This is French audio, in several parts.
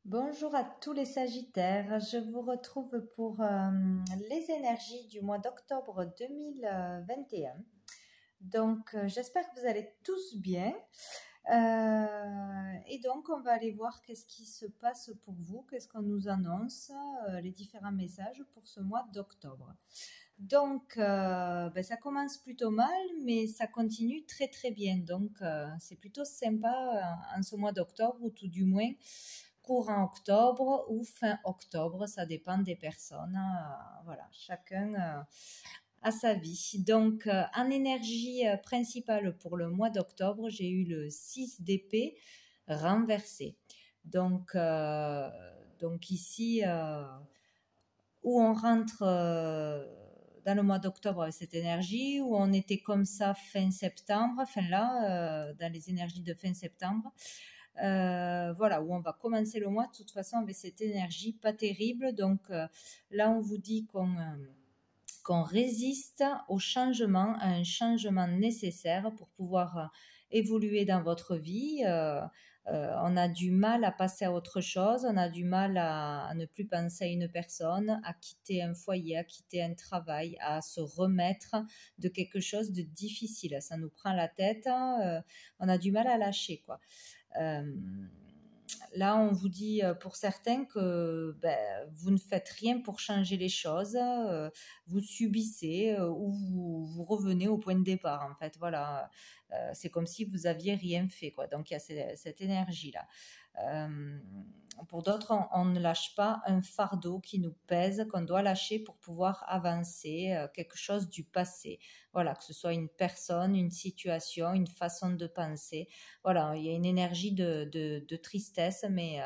Bonjour à tous les Sagittaires, je vous retrouve pour les énergies du mois d'octobre 2021. Donc j'espère que vous allez tous bien. Et donc on va aller voir qu'est-ce qui se passe pour vous, qu'est-ce qu'on nous annonce, les différents messages pour ce mois d'octobre. Donc ça commence plutôt mal, mais ça continue très très bien. Donc c'est plutôt sympa en ce mois d'octobre, ou tout du moins courant octobre ou fin octobre, ça dépend des personnes. Voilà, chacun a sa vie. Donc, en énergie principale pour le mois d'octobre, j'ai eu le 6 d'épée renversé. Donc ici, où on rentre dans le mois d'octobre avec cette énergie, où on était comme ça fin septembre, enfin là, dans les énergies de fin septembre, voilà, où on va commencer le mois de toute façon avec cette énergie pas terrible. Donc là, on vous dit qu'on résiste au changement, à un changement nécessaire pour pouvoir évoluer dans votre vie. On a du mal à passer à autre chose, on a du mal à ne plus penser à une personne, à quitter un foyer, à quitter un travail, à se remettre de quelque chose de difficile. Ça nous prend la tête, on a du mal à lâcher, quoi. Là, on vous dit pour certains que vous ne faites rien pour changer les choses, vous subissez ou vous revenez au point de départ. En fait, voilà, c'est comme si vous aviez rien fait, quoi. Donc il y a cette énergie-là. Pour d'autres, on ne lâche pas un fardeau qui nous pèse, qu'on doit lâcher pour pouvoir avancer, quelque chose du passé. Voilà, que ce soit une personne, une situation, une façon de penser. Voilà, il y a une énergie de tristesse, mais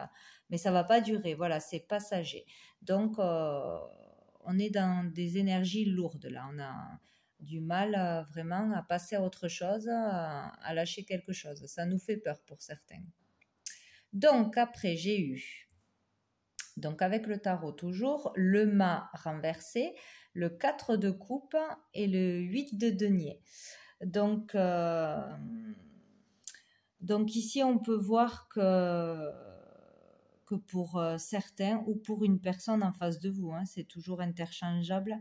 ça va pas durer. Voilà, c'est passager. Donc, on est dans des énergies lourdes là. On a du mal vraiment à passer à autre chose, à lâcher quelque chose. Ça nous fait peur pour certains. Donc après, j'ai eu, donc avec le tarot toujours, le mât renversé, le 4 de coupe et le 8 de denier. Donc ici, on peut voir que pour certains ou pour une personne en face de vous, c'est toujours interchangeable,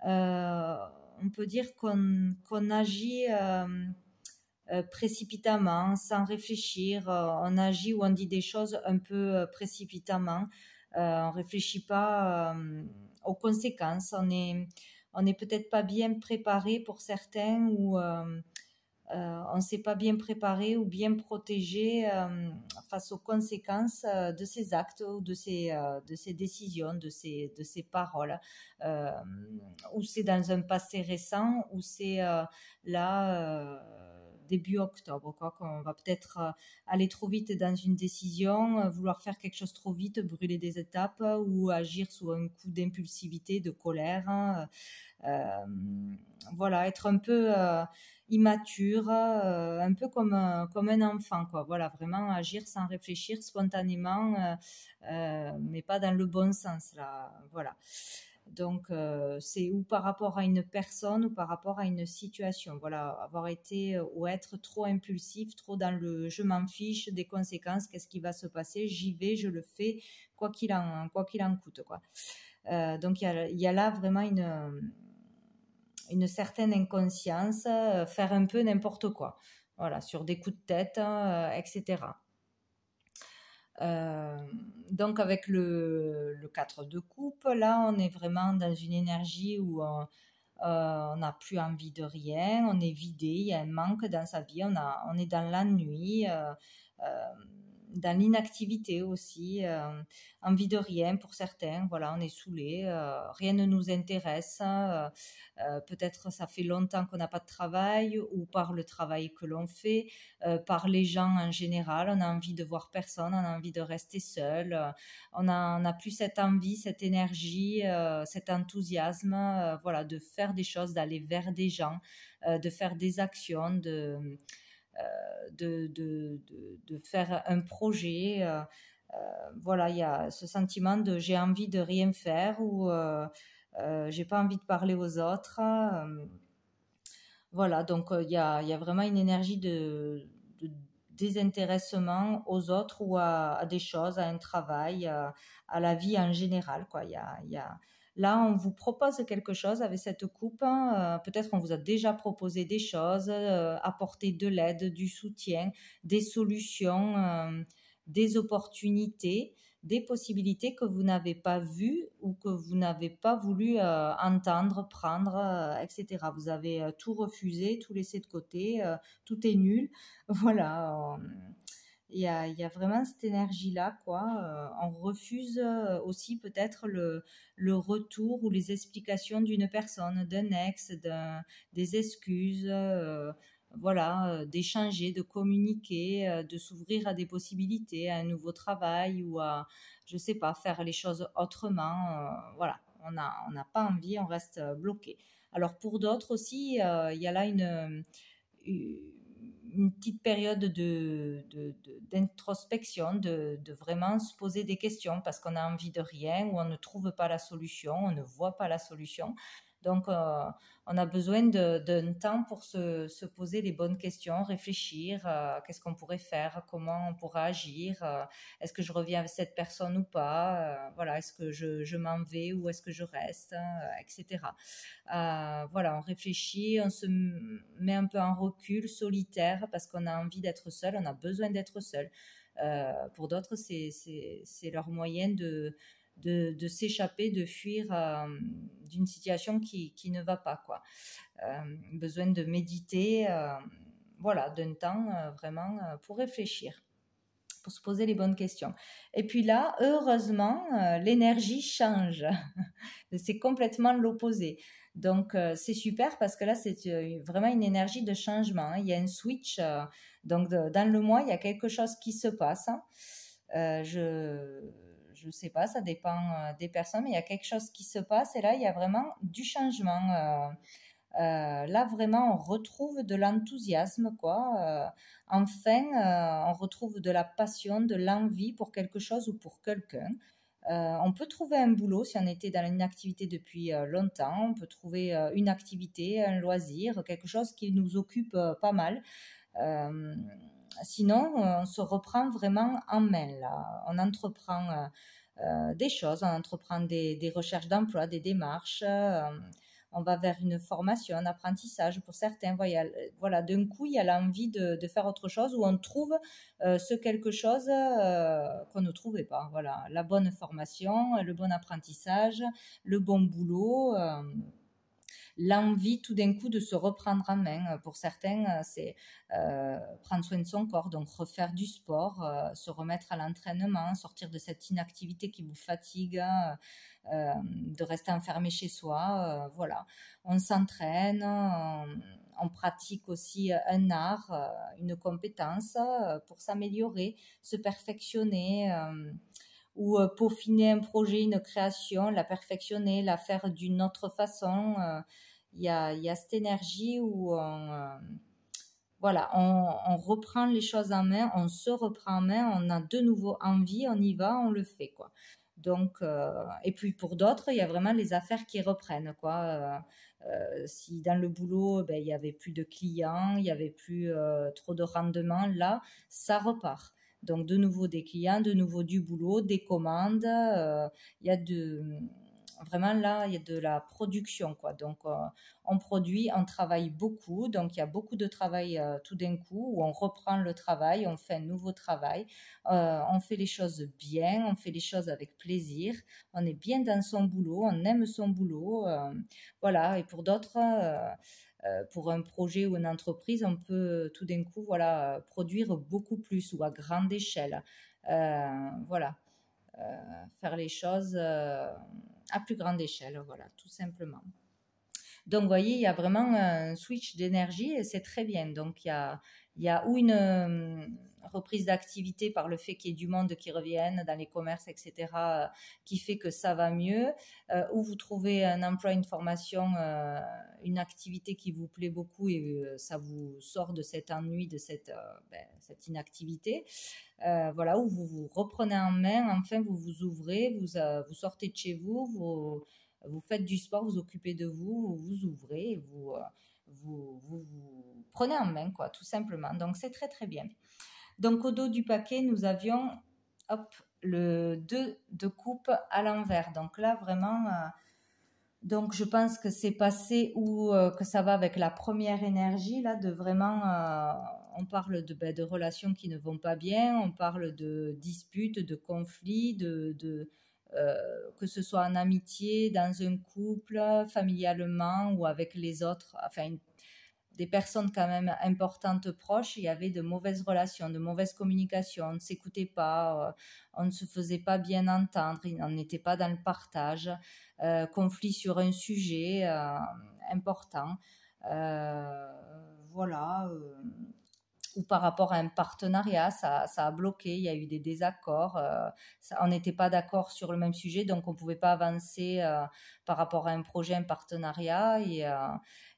on peut dire qu'on agit précipitamment, sans réfléchir. On agit ou on dit des choses un peu précipitamment. On réfléchit pas aux conséquences. On est peut-être pas bien préparé pour certains, ou on ne s'est pas bien préparé ou bien protégé face aux conséquences de ses actes ou de ses décisions, de ses paroles. Ou c'est dans un passé récent, ou c'est là début octobre, quoi, qu'on va peut-être aller trop vite dans une décision, vouloir faire quelque chose trop vite, brûler des étapes, ou agir sous un coup d'impulsivité, de colère. Voilà, être un peu immature, un peu comme un enfant, quoi. Voilà, vraiment agir sans réfléchir, spontanément, mais pas dans le bon sens, là. Voilà. Donc c'est ou par rapport à une personne ou par rapport à une situation. Voilà, avoir été ou être trop impulsif, trop dans le je m'en fiche des conséquences, qu'est-ce qui va se passer, j'y vais, je le fais, quoi qu'il en coûte, quoi. Donc il y a là vraiment une certaine inconscience, faire un peu n'importe quoi, voilà, sur des coups de tête, etc. Donc avec le 4 de coupe, là on est vraiment dans une énergie où on n'a plus envie de rien, on est vidé, il y a un manque dans sa vie, on est dans l'ennui, dans l'inactivité aussi, envie de rien pour certains, voilà, on est saoulé, rien ne nous intéresse, peut-être ça fait longtemps qu'on n'a pas de travail, ou par le travail que l'on fait, par les gens en général, on a envie de voir personne, on a envie de rester seul, on a plus cette envie, cette énergie, cet enthousiasme, voilà, de faire des choses, d'aller vers des gens, de faire des actions, de faire un projet. Voilà, il y a ce sentiment de j'ai envie de rien faire, ou j'ai pas envie de parler aux autres. Voilà, donc il y a vraiment une énergie désintéressement aux autres ou à des choses, à un travail, à la vie en général, quoi. Là, on vous propose quelque chose avec cette coupe. Peut-être on vous a déjà proposé des choses, apporter de l'aide, du soutien, des solutions, des opportunités, des possibilités que vous n'avez pas vues ou que vous n'avez pas voulu entendre, prendre, etc. Vous avez tout refusé, tout laissé de côté, tout est nul. Voilà. Il y a vraiment cette énergie-là, quoi. On refuse aussi peut-être le retour ou les explications d'une personne, d'un ex, des excuses, voilà, d'échanger, de communiquer, de s'ouvrir à des possibilités, à un nouveau travail ou à, je sais pas, faire les choses autrement. Voilà, on n'a pas envie, on reste bloqué. Alors pour d'autres aussi, il y a là une petite période d'introspection, de vraiment se poser des questions parce qu'on a envie de rien ou on ne trouve pas la solution, on ne voit pas la solution. Donc, on a besoin d'un temps pour se poser les bonnes questions, réfléchir, qu'est-ce qu'on pourrait faire, comment on pourrait agir, est-ce que je reviens avec cette personne ou pas, voilà, est-ce que je m'en vais ou est-ce que je reste, etc. Voilà, on réfléchit, on se met un peu en recul, solitaire, parce qu'on a envie d'être seul, on a besoin d'être seul. Pour d'autres, c'est leur moyen de s'échapper, de fuir d'une situation qui ne va pas, quoi. Besoin de méditer, voilà, d'un temps vraiment pour réfléchir, pour se poser les bonnes questions. Et puis là, heureusement, l'énergie change. C'est complètement l'opposé. Donc, c'est super parce que là, c'est vraiment une énergie de changement, hein. Il y a un switch. Donc, dans le mois, il y a quelque chose qui se passe, hein. Je sais pas, ça dépend des personnes, mais il y a quelque chose qui se passe et là, il y a vraiment du changement. Là, vraiment, on retrouve de l'enthousiasme, quoi. Enfin, on retrouve de la passion, de l'envie pour quelque chose ou pour quelqu'un. On peut trouver un boulot si on était dans une activité depuis longtemps. On peut trouver une activité, un loisir, quelque chose qui nous occupe pas mal. Euh, Sinon, on se reprend vraiment en main, là. On entreprend des choses, on entreprend des recherches d'emploi, des démarches. On va vers une formation, un apprentissage pour certains. Voilà, d'un coup, il y a l'envie de faire autre chose où on trouve ce quelque chose qu'on ne trouvait pas. Voilà, la bonne formation, le bon apprentissage, le bon boulot. L'envie tout d'un coup de se reprendre en main. Pour certains, c'est prendre soin de son corps, donc refaire du sport, se remettre à l'entraînement, sortir de cette inactivité qui vous fatigue, de rester enfermé chez soi. Voilà, on s'entraîne, on pratique aussi un art, une compétence pour s'améliorer, se perfectionner. Ou peaufiner un projet, une création, la perfectionner, la faire d'une autre façon. Il y a cette énergie où voilà, on reprend les choses en main, on se reprend en main, on a de nouveau envie, on y va, on le fait, quoi. Donc, et puis pour d'autres, il y a vraiment les affaires qui reprennent, quoi. Si dans le boulot, ben, il y avait plus de clients, il y avait plus trop de rendement, là, ça repart. Donc, de nouveau des clients, de nouveau du boulot, des commandes. Il y a vraiment là, il y a de la production, quoi. Donc, on produit, on travaille beaucoup. Donc, il y a beaucoup de travail tout d'un coup où on reprend le travail, on fait un nouveau travail, on fait les choses bien, on fait les choses avec plaisir, on est bien dans son boulot, on aime son boulot. Voilà. Et pour d'autres, pour un projet ou une entreprise, on peut tout d'un coup, voilà, produire beaucoup plus ou à grande échelle. Voilà, faire les choses à plus grande échelle, voilà, tout simplement. Donc, vous voyez, il y a vraiment un switch d'énergie et c'est très bien. Donc, il y a ou une reprise d'activité par le fait qu'il y ait du monde qui revienne dans les commerces, etc., qui fait que ça va mieux, ou vous trouvez un emploi, une formation, une activité qui vous plaît beaucoup et ça vous sort de cet ennui, de cette inactivité. Voilà, où vous vous reprenez en main, enfin vous vous ouvrez, vous sortez de chez vous, vous faites du sport, vous occupez de vous, vous vous ouvrez, vous prenez en main, quoi, tout simplement. Donc c'est très très bien. Donc, au dos du paquet, nous avions hop, le 2 de coupe à l'envers. Donc là, vraiment, donc je pense que c'est passé ou que ça va avec la première énergie, là, de vraiment, on parle de relations qui ne vont pas bien, on parle de disputes, de conflits, que ce soit en amitié, dans un couple, familialement ou avec les autres, enfin, des personnes quand même importantes proches, il y avait de mauvaises relations, de mauvaises communications, on ne s'écoutait pas, on ne se faisait pas bien entendre, on n'était pas dans le partage, conflit sur un sujet important, voilà, ou par rapport à un partenariat, ça a bloqué, il y a eu des désaccords, on n'était pas d'accord sur le même sujet, donc on ne pouvait pas avancer par rapport à un projet, un partenariat,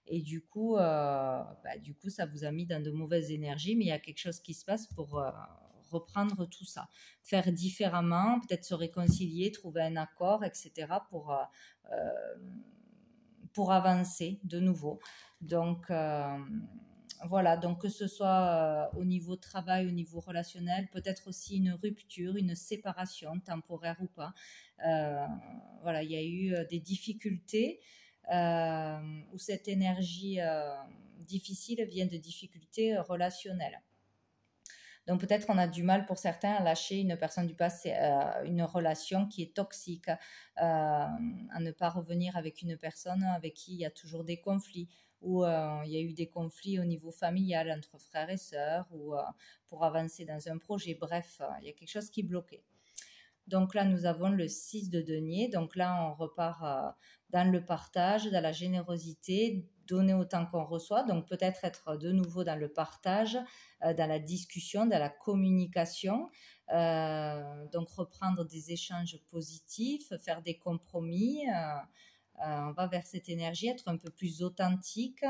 et du coup, ça vous a mis dans de mauvaises énergies, mais il y a quelque chose qui se passe pour reprendre tout ça, faire différemment, peut-être se réconcilier, trouver un accord, etc. Pour avancer de nouveau. Donc, voilà, donc que ce soit au niveau travail, au niveau relationnel, peut-être aussi une rupture, une séparation, temporaire ou pas. Voilà, il y a eu des difficultés où cette énergie difficile vient de difficultés relationnelles. Donc peut-être on a du mal pour certains à lâcher une personne du passé, une relation qui est toxique, à ne pas revenir avec une personne avec qui il y a toujours des conflits, ou il y a eu des conflits au niveau familial entre frères et sœurs, ou pour avancer dans un projet. Bref, il y a quelque chose qui bloquait. Donc là, nous avons le 6 de denier. Donc là, on repart dans le partage, dans la générosité, donner autant qu'on reçoit. Donc peut-être être de nouveau dans le partage, dans la discussion, dans la communication. Donc reprendre des échanges positifs, faire des compromis. On va vers cette énergie, être un peu plus authentique,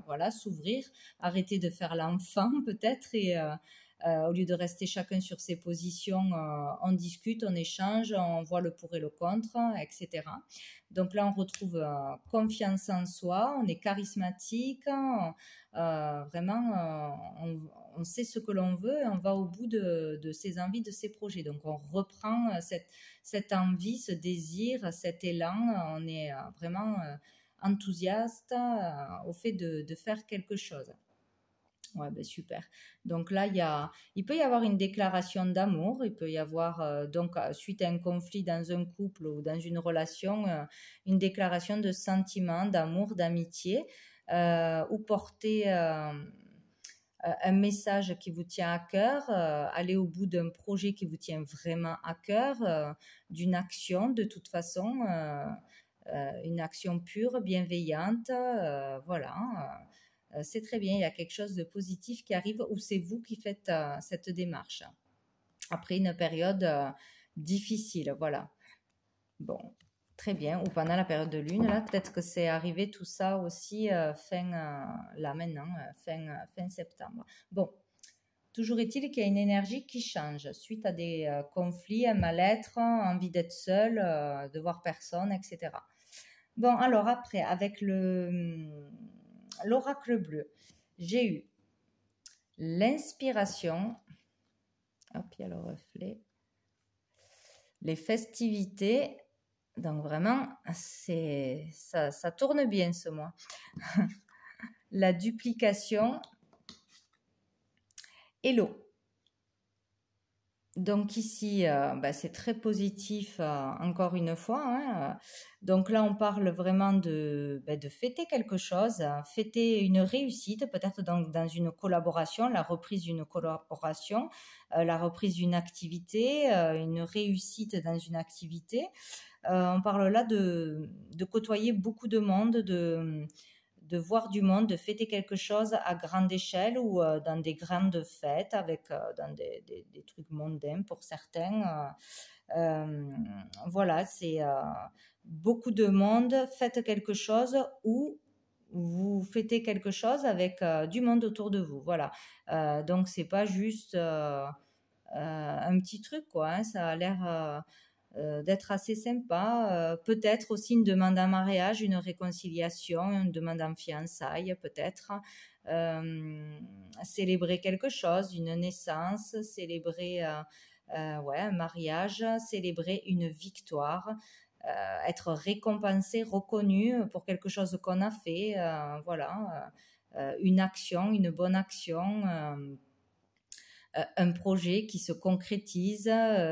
voilà, s'ouvrir, arrêter de faire l'enfant peut-être et au lieu de rester chacun sur ses positions, on discute, on échange, on voit le pour et le contre, etc. Donc là, on retrouve confiance en soi, on est charismatique, vraiment, on sait ce que l'on veut et on va au bout de ses envies, de ses projets. Donc on reprend cette envie, ce désir, cet élan, on est vraiment enthousiaste au fait de faire quelque chose. Ouais, ben super. Donc là, il peut y avoir une déclaration d'amour, il peut y avoir, donc, suite à un conflit dans un couple ou dans une relation, une déclaration de sentiment, d'amour, d'amitié, ou porter un message qui vous tient à cœur, aller au bout d'un projet qui vous tient vraiment à cœur, d'une action de toute façon, une action pure, bienveillante, voilà. C'est très bien, il y a quelque chose de positif qui arrive ou c'est vous qui faites cette démarche après une période difficile, voilà. Bon, très bien. Ou pendant la période de lune, là, peut-être que c'est arrivé tout ça aussi là maintenant, fin septembre. Bon, toujours est-il qu'il y a une énergie qui change suite à des conflits, un mal-être, envie d'être seul, de voir personne, etc. Bon, alors après, avec l'oracle bleu, j'ai eu l'inspiration, hop, il y a le reflet, les festivités, donc vraiment, ça tourne bien ce mois. La duplication et l'eau. Donc ici, c'est très positif, encore une fois, hein. Donc là, on parle vraiment de fêter quelque chose, fêter une réussite, peut-être dans une collaboration, la reprise d'une collaboration, la reprise d'une activité, une réussite dans une activité. On parle là de côtoyer beaucoup de monde, de voir du monde, de fêter quelque chose à grande échelle ou dans des grandes fêtes, dans des trucs mondains pour certains. Voilà, c'est beaucoup de monde, faites quelque chose ou vous fêtez quelque chose avec du monde autour de vous. Voilà, donc c'est pas juste un petit truc, quoi, hein, ça a l'air d'être assez sympa. Peut-être aussi une demande en mariage, une réconciliation, une demande en fiançailles, peut-être. Célébrer quelque chose, une naissance, célébrer ouais, un mariage, célébrer une victoire, être récompensé, reconnu pour quelque chose qu'on a fait, voilà, une action, une bonne action. Un projet qui se concrétise,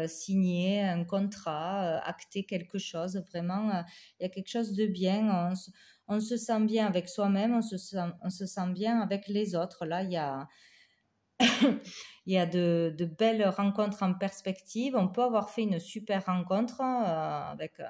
signer un contrat, acter quelque chose. Vraiment, il y a quelque chose de bien. On se sent bien avec soi-même, on se sent bien avec les autres. Là, il y a de belles rencontres en perspective. On peut avoir fait une super rencontre avec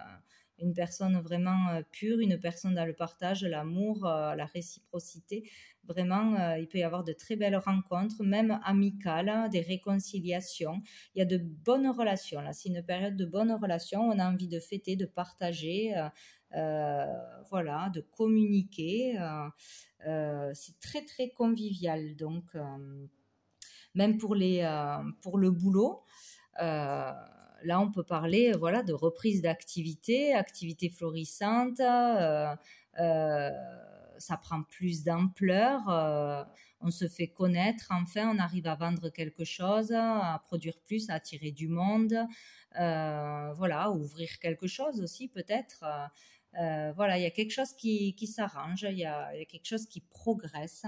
une personne vraiment pure, une personne dans le partage, l'amour, la réciprocité. Vraiment, il peut y avoir de très belles rencontres, même amicales, des réconciliations. Il y a de bonnes relations. Là, c'est une période de bonnes relations. On a envie de fêter, de partager, voilà, de communiquer. C'est très, très convivial. Donc, même pour le boulot. Là, on peut parler voilà, de reprise d'activité, activité florissante. Ça prend plus d'ampleur. On se fait connaître. Enfin, on arrive à vendre quelque chose, à produire plus, à attirer du monde. Voilà, ouvrir quelque chose aussi peut-être. Voilà, il y a quelque chose qui s'arrange. Il y a quelque chose qui progresse.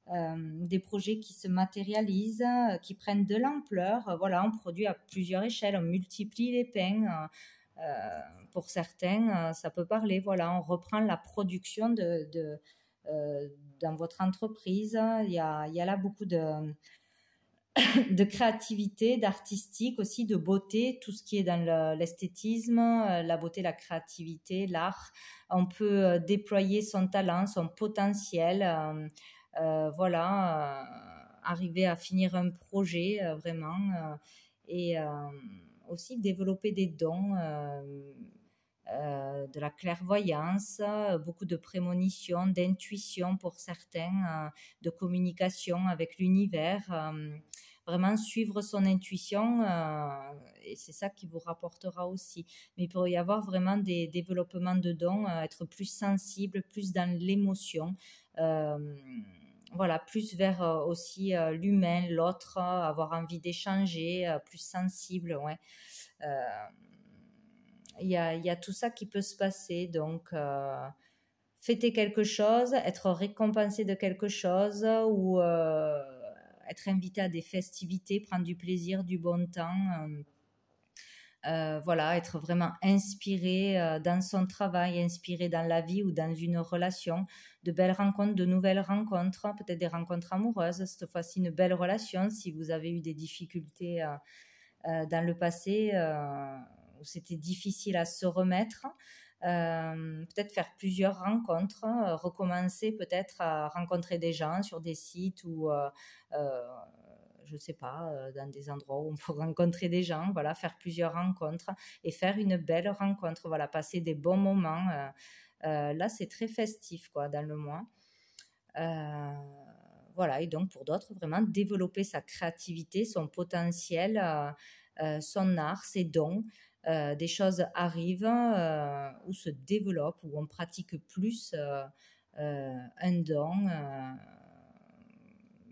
Des projets qui se matérialisent, qui prennent de l'ampleur. Voilà, on produit à plusieurs échelles, on multiplie les pains. Pour certains, ça peut parler. Voilà, on reprend la production dans votre entreprise. Il y a là beaucoup de créativité, d'artistique aussi, de beauté, tout ce qui est dans l'esthétisme, la beauté, la créativité, l'art. On peut déployer son talent, son potentiel. Voilà, arriver à finir un projet vraiment et aussi développer des dons, de la clairvoyance, beaucoup de prémonition, d'intuition pour certains, de communication avec l'univers. Vraiment suivre son intuition et c'est ça qui vous rapportera aussi. Mais il peut y avoir vraiment des développements de dons, être plus sensible, plus dans l'émotion. Voilà, plus vers aussi l'humain, l'autre, avoir envie d'échanger, plus sensible, ouais. Il y a tout ça qui peut se passer, donc fêter quelque chose, être récompensé de quelque chose ou être invité à des festivités, prendre du plaisir, du bon temps. Voilà, être vraiment inspiré dans son travail, inspiré dans la vie ou dans une relation, de belles rencontres, de nouvelles rencontres, peut-être des rencontres amoureuses, cette fois-ci une belle relation si vous avez eu des difficultés dans le passé où c'était difficile à se remettre. Peut-être faire plusieurs rencontres, recommencer peut-être à rencontrer des gens sur des sites ou je sais pas, dans des endroits où on peut rencontrer des gens, voilà, faire plusieurs rencontres et faire une belle rencontre, voilà, passer des bons moments. Là, c'est très festif, quoi, dans le mois. Voilà, et donc pour d'autres, vraiment développer sa créativité, son potentiel, son art, ses dons. Des choses arrivent ou se développent, où on pratique plus un don,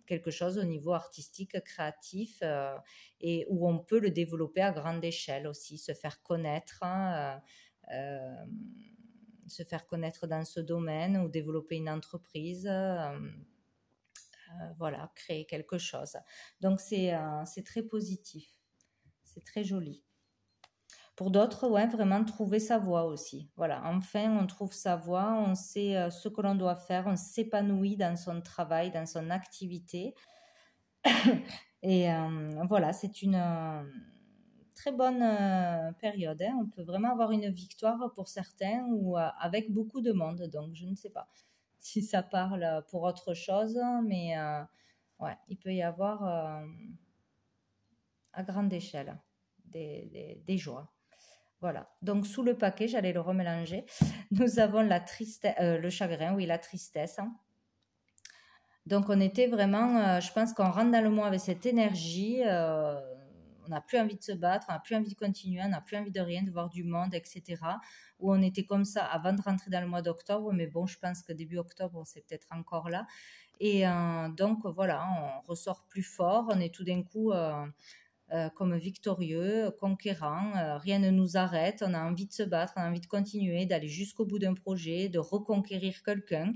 quelque chose au niveau artistique, créatif, et où on peut le développer à grande échelle aussi, se faire connaître, se faire connaître dans ce domaine ou développer une entreprise. Voilà, créer quelque chose. Donc c'est très positif, c'est très joli. Pour d'autres, ouais, vraiment trouver sa voie aussi. Voilà, enfin, on trouve sa voie, on sait ce que l'on doit faire, on s'épanouit dans son travail, dans son activité. Et voilà, c'est une très bonne période. Hein. On peut vraiment avoir une victoire pour certains ou avec beaucoup de monde. Donc, je ne sais pas si ça parle pour autre chose, mais ouais, il peut y avoir à grande échelle des joies. Voilà. Donc, sous le paquet, j'allais le remélanger. Nous avons la tristesse, le chagrin, oui, la tristesse. Donc, on était vraiment, je pense qu'on rentre dans le mois avec cette énergie. on n'a plus envie de se battre, on n'a plus envie de continuer, on n'a plus envie de rien, de voir du monde, etc. Où on était comme ça avant de rentrer dans le mois d'octobre, mais bon, je pense que début octobre, c'est peut-être encore là. Et donc, voilà, on ressort plus fort, on est tout d'un coup comme victorieux, conquérant, rien ne nous arrête, on a envie de se battre, on a envie de continuer, d'aller jusqu'au bout d'un projet, de reconquérir quelqu'un.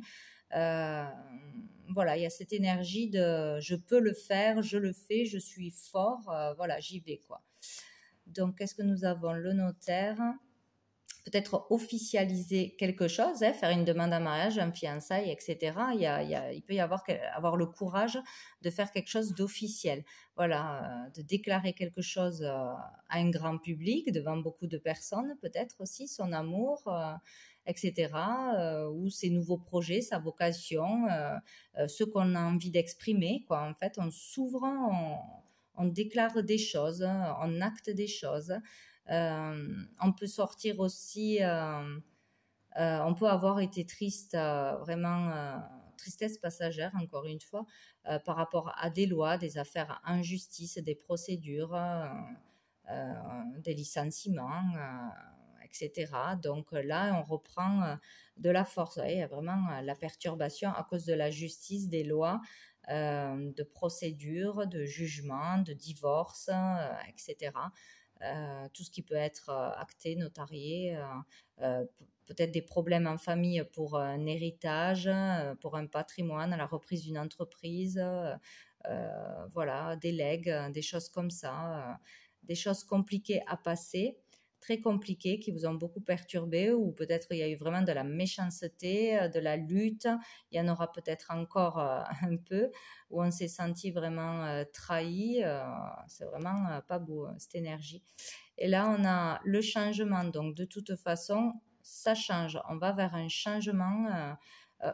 Voilà, il y a cette énergie de je peux le faire, je le fais, je suis fort, voilà, j'y vais, quoi. Donc, qu'est-ce que nous avons? Le notaire, peut-être officialiser quelque chose, hein, faire une demande en mariage, un fiançailles, etc. Il peut y avoir le courage de faire quelque chose d'officiel. Voilà, de déclarer quelque chose à un grand public, devant beaucoup de personnes, peut-être aussi, son amour, etc. Ou ses nouveaux projets, sa vocation, ce qu'on a envie d'exprimer, quoi. En fait, on s'ouvre, on déclare des choses, on acte des choses. On peut sortir aussi, on peut avoir été triste, vraiment tristesse passagère, encore une fois, par rapport à des lois, des affaires en justice, des procédures, des licenciements, etc. Donc là, on reprend de la force. Il y a vraiment la perturbation à cause de la justice, des lois, de procédures, de jugements, de divorces, etc. Tout ce qui peut être acté, notarié, peut-être des problèmes en famille pour un héritage, pour un patrimoine, la reprise d'une entreprise, voilà, des legs, des choses comme ça, des choses compliquées à passer, très compliquées qui vous ont beaucoup perturbé, ou peut-être il y a eu vraiment de la méchanceté, de la lutte, il y en aura peut-être encore un peu, où on s'est senti vraiment trahi, c'est vraiment pas beau cette énergie. Et là, on a le changement, donc de toute façon, ça change, on va vers un changement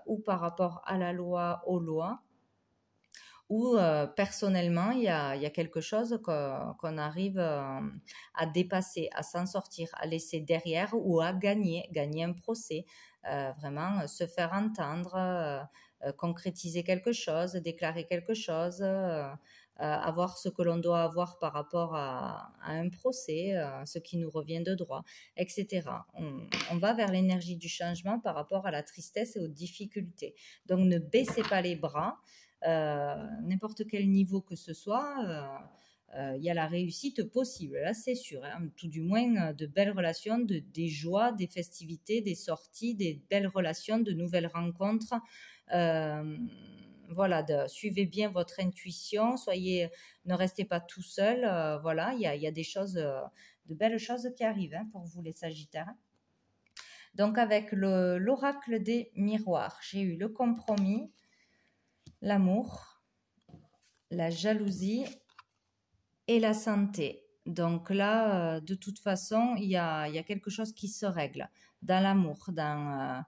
ou par rapport à la loi, aux lois, ou personnellement, il y a quelque chose qu'on arrive à dépasser, à s'en sortir, à laisser derrière, ou à gagner un procès, vraiment se faire entendre, concrétiser quelque chose, déclarer quelque chose, avoir ce que l'on doit avoir par rapport à un procès, ce qui nous revient de droit, etc. On va vers l'énergie du changement par rapport à la tristesse et aux difficultés. Donc ne baissez pas les bras. N'importe quel niveau que ce soit, il y a la réussite possible, là c'est sûr, hein. Tout du moins de belles relations, des joies, des festivités, des sorties, des belles relations, de nouvelles rencontres. Voilà, suivez bien votre intuition, ne restez pas tout seul, voilà, il y a des choses, de belles choses qui arrivent, hein, pour vous les Sagittaires. Donc avec l'oracle des miroirs, j'ai eu le compromis, l'amour, la jalousie et la santé. Donc là, de toute façon, il y a quelque chose qui se règle dans l'amour, dans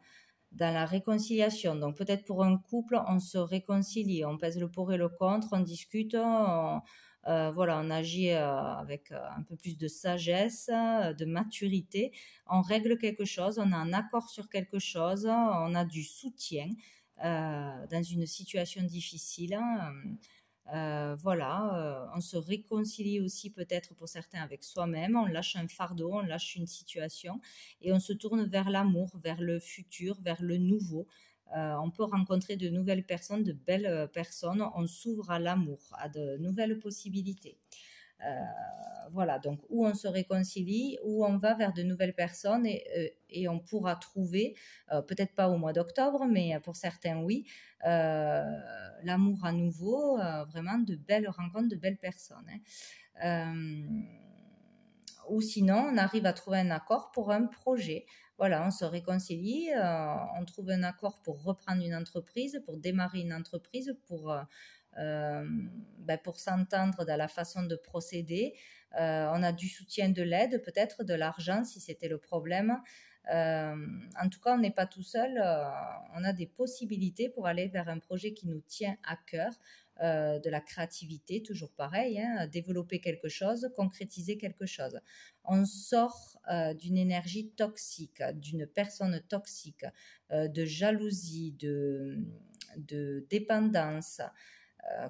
la réconciliation. Donc peut-être pour un couple, on se réconcilie, on pèse le pour et le contre, on discute, voilà, on agit avec un peu plus de sagesse, de maturité. On règle quelque chose, on a un accord sur quelque chose, on a du soutien dans une situation difficile. Voilà, on se réconcilie aussi peut-être pour certains avec soi-même, on lâche un fardeau, on lâche une situation et on se tourne vers l'amour, vers le futur, vers le nouveau. On peut rencontrer de nouvelles personnes, de belles personnes, on s'ouvre à l'amour, à de nouvelles possibilités. Voilà, donc où on se réconcilie, où on va vers de nouvelles personnes et on pourra trouver, peut-être pas au mois d'octobre, mais pour certains oui, l'amour à nouveau, vraiment de belles rencontres, de belles personnes, hein. Ou sinon, on arrive à trouver un accord pour un projet. Voilà, on se réconcilie, on trouve un accord pour reprendre une entreprise, pour démarrer une entreprise, pour s'entendre dans la façon de procéder. On a du soutien, de l'aide, peut-être de l'argent si c'était le problème. En tout cas, on n'est pas tout seul. On a des possibilités pour aller vers un projet qui nous tient à cœur. De la créativité, toujours pareil, hein, développer quelque chose, concrétiser quelque chose. On sort d'une énergie toxique, d'une personne toxique, de jalousie, de dépendance.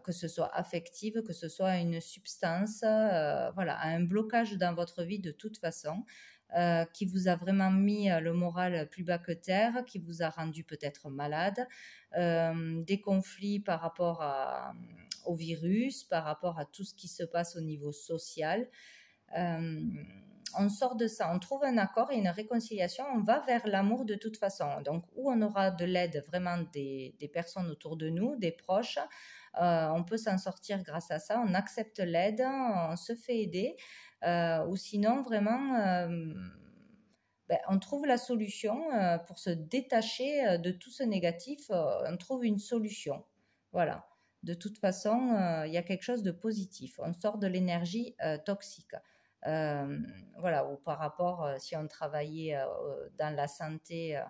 que ce soit affective, que ce soit une substance, voilà, un blocage dans votre vie de toute façon, qui vous a vraiment mis le moral plus bas que terre, qui vous a rendu peut-être malade, des conflits par rapport au virus, par rapport à tout ce qui se passe au niveau social. On sort de ça, on trouve un accord et une réconciliation, on va vers l'amour de toute façon. Donc, où on aura de l'aide vraiment des personnes autour de nous, des proches, on peut s'en sortir grâce à ça, on accepte l'aide, on se fait aider, ou sinon vraiment, on trouve la solution pour se détacher de tout ce négatif, on trouve une solution. Voilà. De toute façon, il y a quelque chose de positif. On sort de l'énergie toxique. Voilà, ou par rapport, si on travaillait dans la santé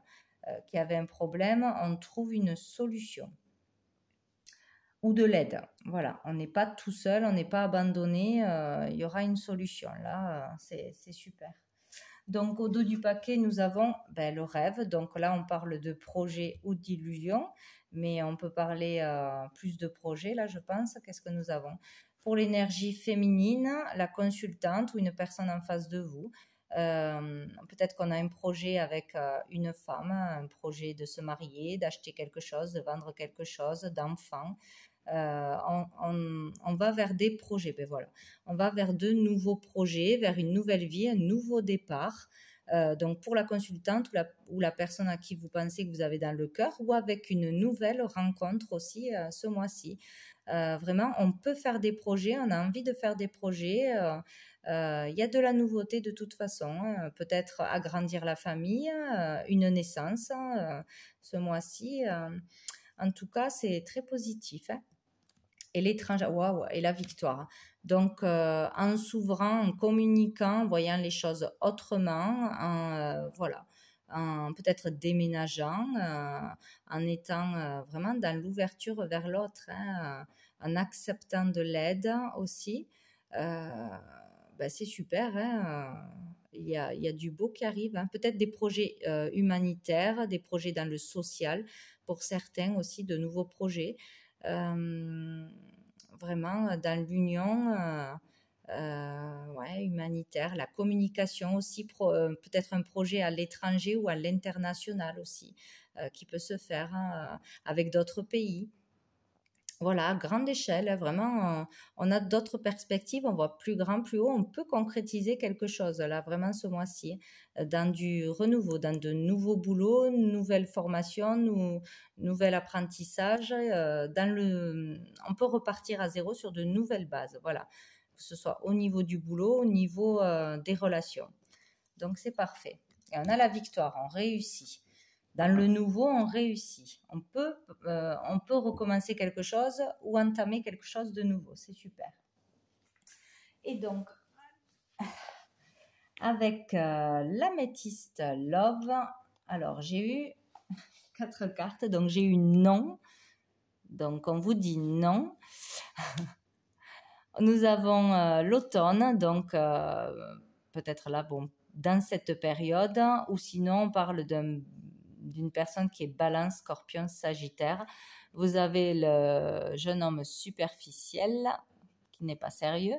qui avait un problème, on trouve une solution ou de l'aide. Voilà, on n'est pas tout seul, on n'est pas abandonné, il y aura une solution. Là, c'est super. Donc, au dos du paquet, nous avons le rêve. Donc là, on parle de projet ou d'illusion, mais on peut parler plus de projet, là, je pense. Qu'est-ce que nous avons? Pour l'énergie féminine, la consultante ou une personne en face de vous. Peut-être qu'on a un projet avec une femme, un projet de se marier, d'acheter quelque chose, de vendre quelque chose, d'enfant. On va vers des projets, voilà. On va vers de nouveaux projets, vers une nouvelle vie, un nouveau départ. Donc pour la consultante ou la personne à qui vous pensez que vous avez dans le cœur, ou avec une nouvelle rencontre aussi ce mois-ci. Vraiment, on peut faire des projets, on a envie de faire des projets. Il y a de la nouveauté de toute façon, peut-être agrandir la famille, une naissance ce mois-ci. En tout cas, c'est très positif. Et l'étrange, waouh, et la victoire. Donc, en s'ouvrant, en communiquant, en voyant les choses autrement, voilà, en peut-être déménageant, en étant vraiment dans l'ouverture vers l'autre, en acceptant de l'aide aussi. C'est super, il y a du beau qui arrive, peut-être des projets humanitaires, des projets dans le social, pour certains aussi de nouveaux projets. Vraiment dans l'union humanitaire, la communication aussi, peut-être un projet à l'étranger ou à l'international aussi, qui peut se faire avec d'autres pays. Voilà, à grande échelle, vraiment, on a d'autres perspectives, on voit plus grand, plus haut, on peut concrétiser quelque chose, là, vraiment, ce mois-ci, dans du renouveau, dans de nouveaux boulots, nouvelles formations, nouvel apprentissage, on peut repartir à zéro sur de nouvelles bases, voilà, que ce soit au niveau du boulot, au niveau des relations. Donc, c'est parfait. Et on a la victoire, on réussit. Dans le nouveau, on réussit. On peut recommencer quelque chose ou entamer quelque chose de nouveau. C'est super. Et donc, avec l'améthyste Love, alors j'ai eu 4 cartes. Donc, j'ai eu non. Donc, on vous dit non. Nous avons l'automne. Donc, peut-être là, bon, dans cette période. Ou sinon, on parle d'une personne qui est Balance, Scorpion, Sagittaire. Vous avez le jeune homme superficiel qui n'est pas sérieux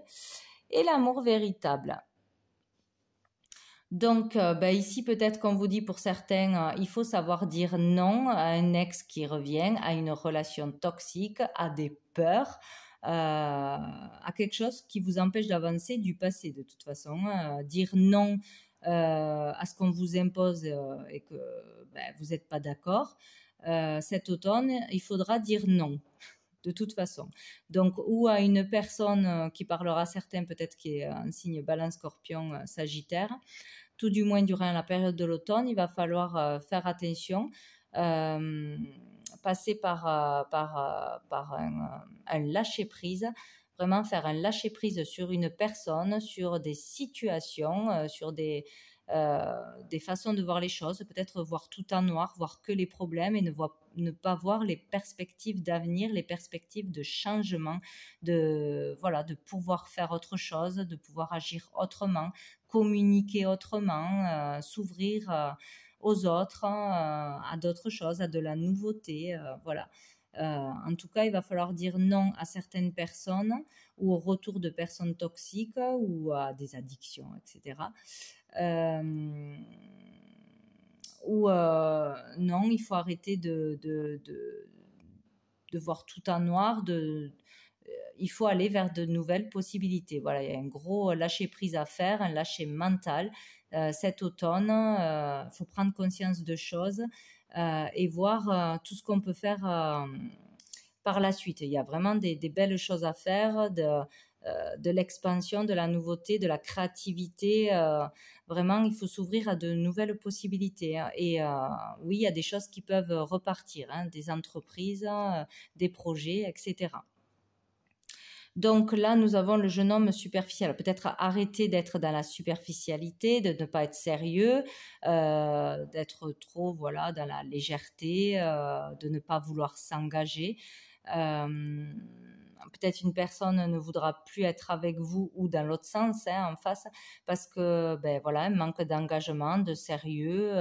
et l'amour véritable. Donc ici peut-être qu'on vous dit pour certains, il faut savoir dire non à un ex qui revient, à une relation toxique, à des peurs, à quelque chose qui vous empêche d'avancer du passé de toute façon. Dire non à ce qu'on vous impose et que vous n'êtes pas d'accord, cet automne, il faudra dire non, de toute façon. Donc, ou à une personne qui parlera à certains, peut-être qui est un signe Balance, Scorpion, Sagittaire, tout du moins durant la période de l'automne, il va falloir faire attention, passer par un lâcher-prise, vraiment faire un lâcher-prise sur une personne, sur des situations, sur des façons de voir les choses, peut-être voir tout en noir, voir que les problèmes et ne pas voir les perspectives d'avenir, les perspectives de changement, de pouvoir faire autre chose, de pouvoir agir autrement, communiquer autrement, s'ouvrir aux autres, à d'autres choses, à de la nouveauté, voilà. En tout cas, il va falloir dire non à certaines personnes ou au retour de personnes toxiques ou à des addictions, etc. Ou non, il faut arrêter de voir tout en noir, il faut aller vers de nouvelles possibilités. Voilà, il y a un gros lâcher prise à faire, un lâcher mental. Cet automne, il faut prendre conscience de choses et voir tout ce qu'on peut faire par la suite. Il y a vraiment des belles choses à faire, de l'expansion, de la nouveauté, de la créativité. Vraiment, il faut s'ouvrir à de nouvelles possibilités. Et oui, il y a des choses qui peuvent repartir, hein, des entreprises, des projets, etc. Donc là, nous avons le jeune homme superficiel. Peut-être arrêter d'être dans la superficialité, de ne pas être sérieux, d'être trop voilà, dans la légèreté, de ne pas vouloir s'engager. Peut-être une personne ne voudra plus être avec vous ou dans l'autre sens, hein, en face, parce que ben, voilà, un manque d'engagement, de sérieux.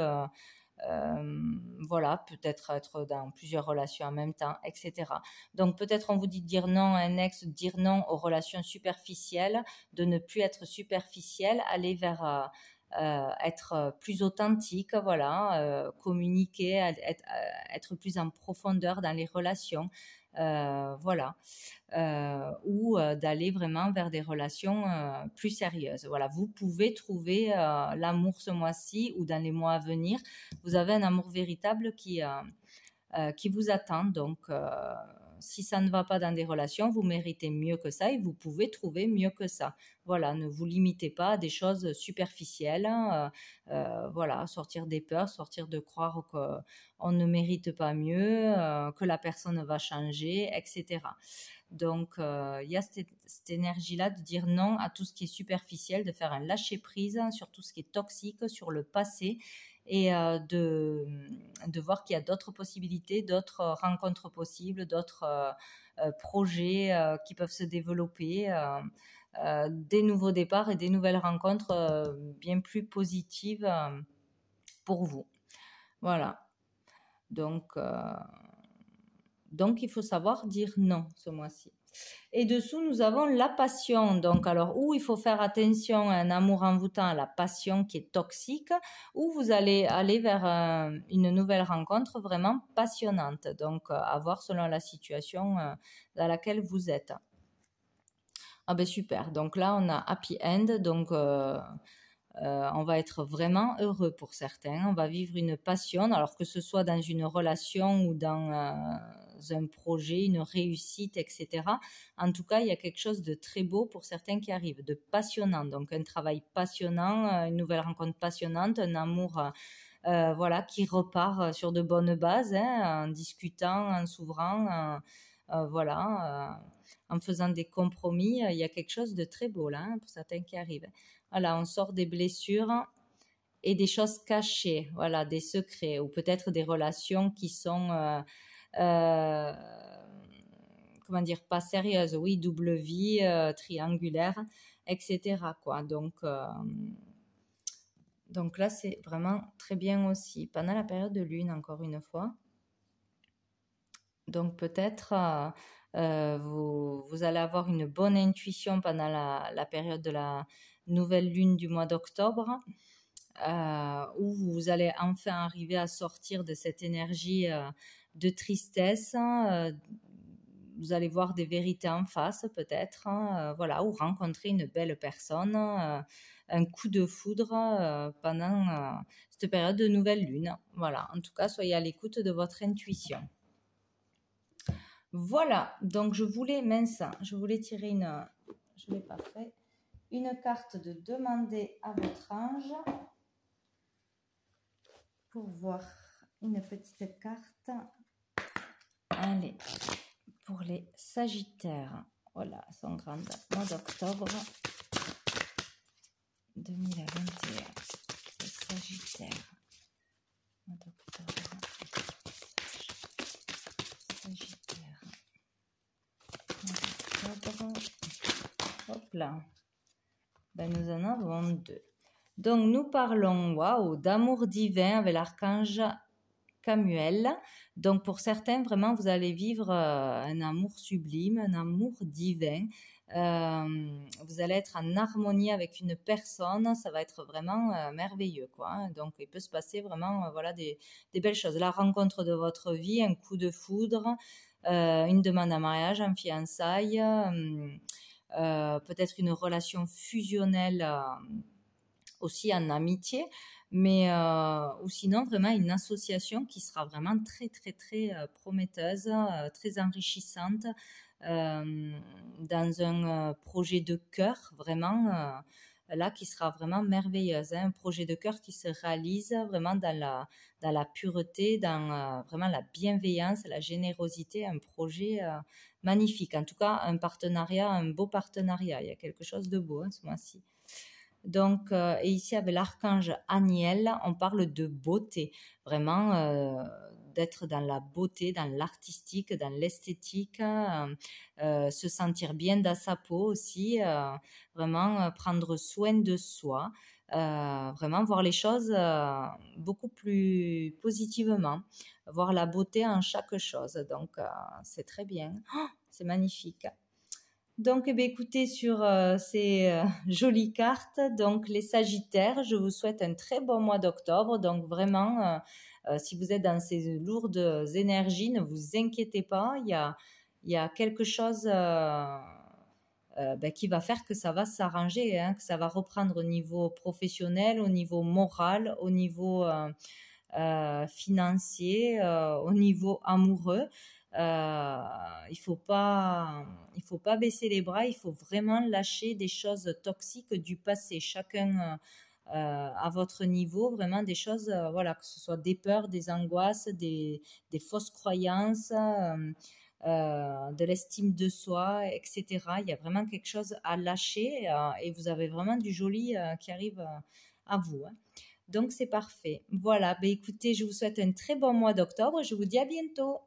Voilà, peut-être être dans plusieurs relations en même temps, etc. Donc peut-être on vous dit de dire non à un ex, de dire non aux relations superficielles, de ne plus être superficiel, aller vers être plus authentique, voilà, communiquer, être plus en profondeur dans les relations, voilà, ou d'aller vraiment vers des relations plus sérieuses. Voilà, vous pouvez trouver l'amour ce mois-ci ou dans les mois à venir. Vous avez un amour véritable qui vous attend. Donc, si ça ne va pas dans des relations, vous méritez mieux que ça et vous pouvez trouver mieux que ça. Voilà, ne vous limitez pas à des choses superficielles. Voilà, sortir des peurs, sortir de croire qu'on ne mérite pas mieux, que la personne va changer, etc. Donc, il y a cette énergie-là de dire non à tout ce qui est superficiel, de faire un lâcher-prise sur tout ce qui est toxique, sur le passé et de voir qu'il y a d'autres possibilités, d'autres rencontres possibles, d'autres projets qui peuvent se développer, des nouveaux départs et des nouvelles rencontres bien plus positives pour vous. Voilà. Donc, il faut savoir dire non ce mois-ci. Et dessous, nous avons la passion. Donc, alors, où il faut faire attention à un amour envoûtant, à la passion qui est toxique, ou vous allez aller vers une nouvelle rencontre vraiment passionnante. Donc, à voir selon la situation dans laquelle vous êtes. Ah ben super. Donc là, on a happy end. Donc, on va être vraiment heureux pour certains. On va vivre une passion, alors que ce soit dans une relation ou dans un projet, une réussite, etc. En tout cas, il y a quelque chose de très beau pour certains qui arrivent, de passionnant. Donc, un travail passionnant, une nouvelle rencontre passionnante, un amour voilà, qui repart sur de bonnes bases, hein, en discutant, en s'ouvrant, voilà, en faisant des compromis. Il y a quelque chose de très beau là, hein, pour certains qui arrivent. Voilà, on sort des blessures et des choses cachées, voilà, des secrets ou peut-être des relations qui sont, comment dire, pas sérieuses, oui, double vie, triangulaire, etc. quoi. Donc là, c'est vraiment très bien aussi. Pendant la période de lune, encore une fois. Donc peut-être vous allez avoir une bonne intuition pendant la période de la nouvelle lune du mois d'octobre, où vous allez enfin arriver à sortir de cette énergie de tristesse. Vous allez voir des vérités en face peut-être, hein, voilà, ou rencontrer une belle personne, un coup de foudre pendant cette période de nouvelle lune. Voilà, en tout cas, soyez à l'écoute de votre intuition. Voilà, donc je voulais tirer je ne l'ai pas fait, une carte de demander à votre ange pour voir une petite carte. Allez, pour les Sagittaires, voilà, son grand mois d'octobre 2021, les Sagittaires, mois d'octobre, Sagittaire, mois d'octobre, hop là, ben nous en avons deux. Donc nous parlons, waouh, d'amour divin avec l'archange Camuel. Donc pour certains, vraiment, vous allez vivre un amour sublime, un amour divin. Vous allez être en harmonie avec une personne, ça va être vraiment merveilleux, quoi, hein. Donc il peut se passer vraiment voilà, des belles choses. La rencontre de votre vie, un coup de foudre, une demande en mariage, en fiançailles, peut-être une relation fusionnelle aussi en amitié, mais ou sinon vraiment une association qui sera vraiment très très très prometteuse, très enrichissante, dans un projet de cœur vraiment là qui sera vraiment merveilleuse, hein, un projet de cœur qui se réalise vraiment dans la pureté, dans vraiment la bienveillance, la générosité, un projet magnifique. En tout cas, un partenariat, un beau partenariat. Il y a quelque chose de beau, hein, ce mois-ci. Donc, et ici avec l'archange Aniel, on parle de beauté, vraiment d'être dans la beauté, dans l'artistique, dans l'esthétique, se sentir bien dans sa peau aussi, vraiment prendre soin de soi, vraiment voir les choses beaucoup plus positivement, voir la beauté en chaque chose. Donc, c'est très bien, oh, c'est magnifique. Donc, eh bien, écoutez, sur ces jolies cartes, donc les Sagittaires, je vous souhaite un très bon mois d'octobre. Donc, vraiment, si vous êtes dans ces lourdes énergies, ne vous inquiétez pas, il y a quelque chose qui va faire que ça va s'arranger, hein, que ça va reprendre au niveau professionnel, au niveau moral, au niveau financier, au niveau amoureux. Il faut pas baisser les bras, il faut vraiment lâcher des choses toxiques du passé. Chacun à votre niveau, vraiment des choses, voilà, que ce soit des peurs, des angoisses, des fausses croyances, de l'estime de soi, etc. Il y a vraiment quelque chose à lâcher et vous avez vraiment du joli qui arrive à vous, hein. Donc c'est parfait. Voilà, ben écoutez, je vous souhaite un très bon mois d'octobre. Je vous dis à bientôt.